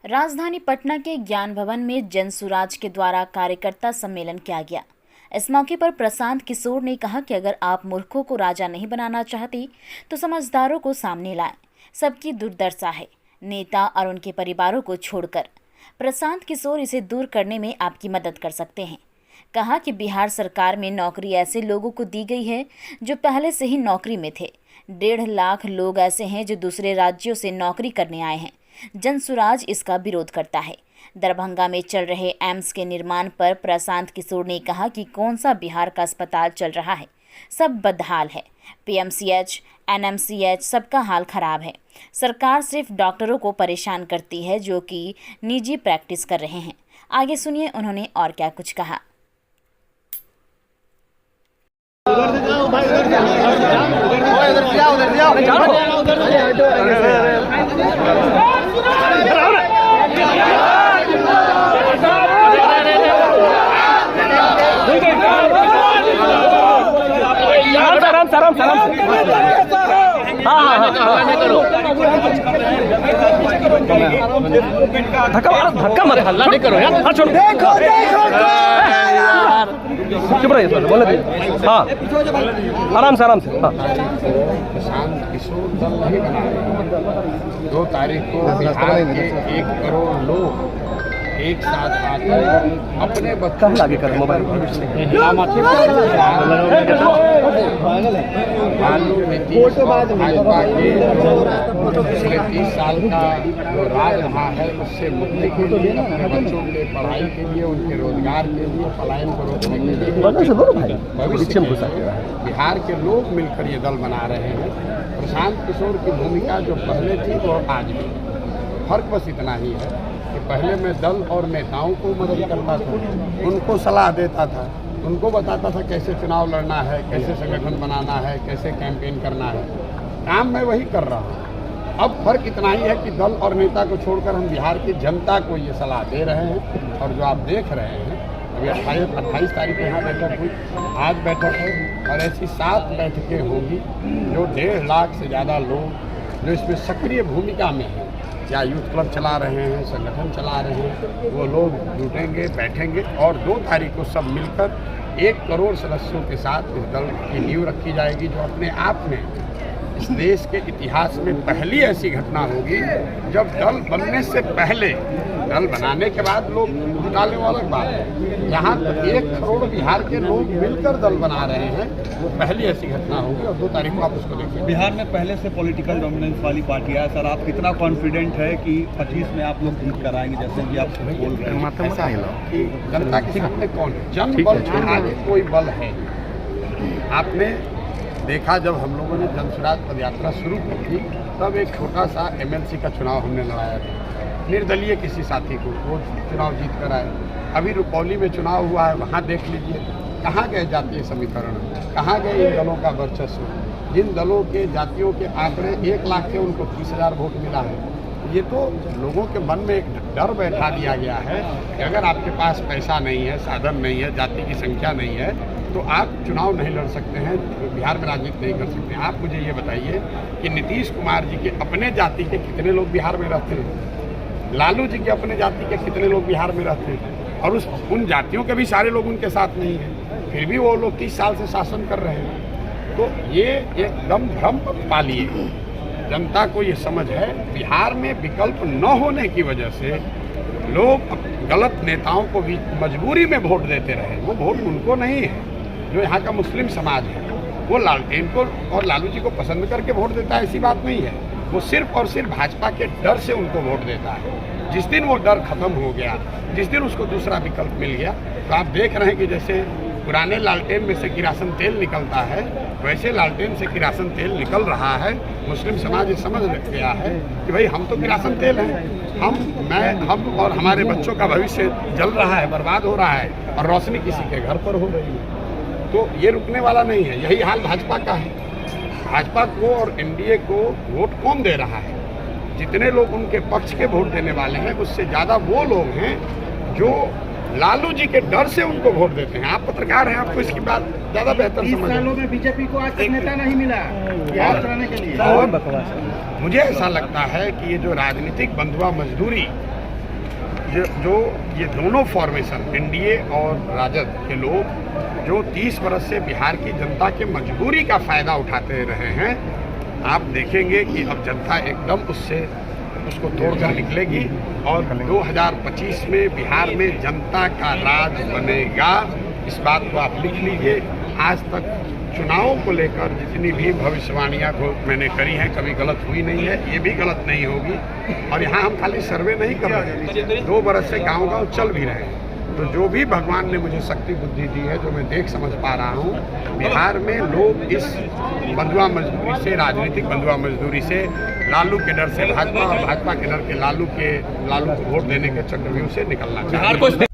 राजधानी पटना के ज्ञान भवन में जन सुराज के द्वारा कार्यकर्ता सम्मेलन किया गया। इस मौके पर प्रशांत किशोर ने कहा कि अगर आप मूर्खों को राजा नहीं बनाना चाहते तो समझदारों को सामने लाएं। सबकी दुर्दशा है, नेता और उनके परिवारों को छोड़कर। प्रशांत किशोर इसे दूर करने में आपकी मदद कर सकते हैं। कहा कि बिहार सरकार में नौकरी ऐसे लोगों को दी गई है जो पहले से ही नौकरी में थे। 1.5 लाख लोग ऐसे हैं जो दूसरे राज्यों से नौकरी करने आए हैं। जन सुराज इसका विरोध करता है। दरभंगा में चल रहे एम्स के निर्माण पर प्रशांत किशोर ने कहा कि कौन सा बिहार का अस्पताल चल रहा है, सब बदहाल है। पीएमसीएच, एनएमसीएच सबका हाल खराब है। सरकार सिर्फ डॉक्टरों को परेशान करती है जो कि निजी प्रैक्टिस कर रहे हैं। आगे सुनिए उन्होंने और क्या कुछ कहा। आराम धक्का मत हल्ला नहीं करो यार। छोड़ देखो चुप रहिए, बोले हाँ आराम से हाँ। प्रशांत किशोर दल नहीं बना रहे। 2 तारीख को बिहार के 1 करोड़ लोग एक साथ आकर अपने बच्चा लागे कर मोबाइल भाजपा के पिछले 30 साल का जो राज रहा है उससे मुक्ति के लिए, अपने बच्चों के पढ़ाई के लिए, उनके रोजगार के लिए, पलायन को रोकने के लिए भविष्य में बिहार के लोग मिलकर ये दल बना रहे हैं। प्रशांत किशोर की भूमिका जो पहले थी वो आज भी, फर्क बस इतना ही है कि पहले मैं दल और नेताओं को मदद करता था, उनको सलाह देता था, उनको बताता था कैसे चुनाव लड़ना है, कैसे संगठन बनाना है, कैसे कैंपेन करना है। काम मैं वही कर रहा हूँ। अब फर्क इतना ही है कि दल और नेता को छोड़कर हम बिहार की जनता को ये सलाह दे रहे हैं। और जो आप देख रहे हैं, अभी 28 तारीख को यहाँ बैठक हुई, आज बैठक है और ऐसी 7 बैठकें होंगी जो 1.5 लाख से ज़्यादा लोग जो इसमें सक्रिय भूमिका में हैं, या यूथ क्लब चला रहे हैं, संगठन चला रहे हैं, वो लोग जुटेंगे, बैठेंगे और 2 तारीख को सब मिलकर 1 करोड़ सदस्यों के साथ इस दल की नींव रखी जाएगी, जो अपने आप में इस देश के इतिहास में पहली ऐसी घटना होगी जब दल बनने से पहले, दल बनाने के बाद लोग जुटाने वाला बात है, यहाँ 1 करोड़ बिहार के लोग मिलकर दल बना रहे हैं, वो पहली ऐसी घटना होगी और 2 तारीख को आप उसको देखिए। बिहार में पहले से पॉलिटिकल डोमिनेंस वाली पार्टी है सर, आप कितना कॉन्फिडेंट है कि 25 में आप लोग जीत कर आएंगे, जैसे कि आप बोल रहे हैं? ऐसा है कि जनता के सामने कौन है, जन बल के आगे कोई बल है। आपने देखा जब हम लोगों ने जन सुराज पद यात्रा शुरू की थी, तब एक छोटा सा एमएलसी का चुनाव हमने लड़ाया था, निर्दलीय किसी साथी को, वो चुनाव जीत कर आए। अभी रुपौली में चुनाव हुआ है, वहाँ देख लीजिए कहाँ गए जातीय समीकरण, कहाँ गए इन दलों का वर्चस्व। जिन दलों के जातियों के आंकड़े 1 लाख थे, उनको 30,000 वोट मिला है। ये तो लोगों के मन में एक डर बैठा दिया गया है कि अगर आपके पास पैसा नहीं है, साधन नहीं है, जाति की संख्या नहीं है, तो आप चुनाव नहीं लड़ सकते हैं, बिहार में राजनीति नहीं कर सकते हैं। आप मुझे ये बताइए कि नीतीश कुमार जी के अपने जाति के कितने लोग बिहार में रहते हैं, लालू जी के अपने जाति के कितने लोग बिहार में रहते हैं, और उन जातियों के भी सारे लोग उनके साथ नहीं हैं, फिर भी वो लोग 30 साल से शासन कर रहे हैं। तो ये एकदम भ्रम पालिए। जनता को ये समझ है, बिहार में विकल्प न होने की वजह से लोग गलत नेताओं को भी मजबूरी में वोट देते रहे। वो वोट उनको नहीं है, जो यहाँ का मुस्लिम समाज है, वो लालटेन को और लालू जी को पसंद करके वोट देता है, ऐसी बात नहीं है। वो सिर्फ और सिर्फ भाजपा के डर से उनको वोट देता है। जिस दिन वो डर खत्म हो गया, जिस दिन उसको दूसरा विकल्प मिल गया, तो आप देख रहे हैं कि जैसे पुराने लालटेन में से किरासन तेल निकलता है, वैसे लालटेन से किरासन तेल निकल रहा है। मुस्लिम समाज ये समझ गया है कि भाई हम तो किरासन तेल हैं, हम और हमारे बच्चों का भविष्य जल रहा है, बर्बाद हो रहा है, और रोशनी किसी के घर पर हो रही है। तो ये रुकने वाला नहीं है। यही हाल भाजपा का है। भाजपा को और एनडीए को वोट कौन दे रहा है? जितने लोग उनके पक्ष के वोट देने वाले हैं, उससे ज़्यादा वो लोग हैं जो लालू जी के डर से उनको वोट देते हैं। आप पत्रकार हैं, आपको इसकी बात ज़्यादा बेहतर समझ है। सालों में बीजेपी को आज तक नेता नहीं मिला बिहार चलाने के लिए। और मुझे ऐसा लगता है कि ये जो राजनीतिक बंधुआ मजदूरी जो ये दोनों फॉर्मेशन एनडीए और राजद के लोग जो 30 बरस से बिहार की जनता की मजबूरी का फ़ायदा उठाते रहे हैं, आप देखेंगे कि अब जनता एकदम उसको तोड़कर निकलेगी और 2025 में बिहार में जनता का राज बनेगा। इस बात को आप लिख लीजिए। आज तक चुनावों को लेकर जितनी भी भविष्यवाणियाँ मैंने करी हैं, कभी गलत हुई नहीं है, ये भी गलत नहीं होगी। और यहाँ हम खाली सर्वे नहीं कर रहे, 2 बरस से गांव-गांव चल भी रहे हैं। तो जो भी भगवान ने मुझे शक्ति बुद्धि दी है, जो मैं देख समझ पा रहा हूँ, बिहार में लोग इस बंधुआ मजदूरी से, राजनीतिक बंधुआ मजदूरी से, लालू के डर से भाजपा और भाजपा के डर के लालू को वोट देने के चक्रव्यूह से निकलना चाहिए।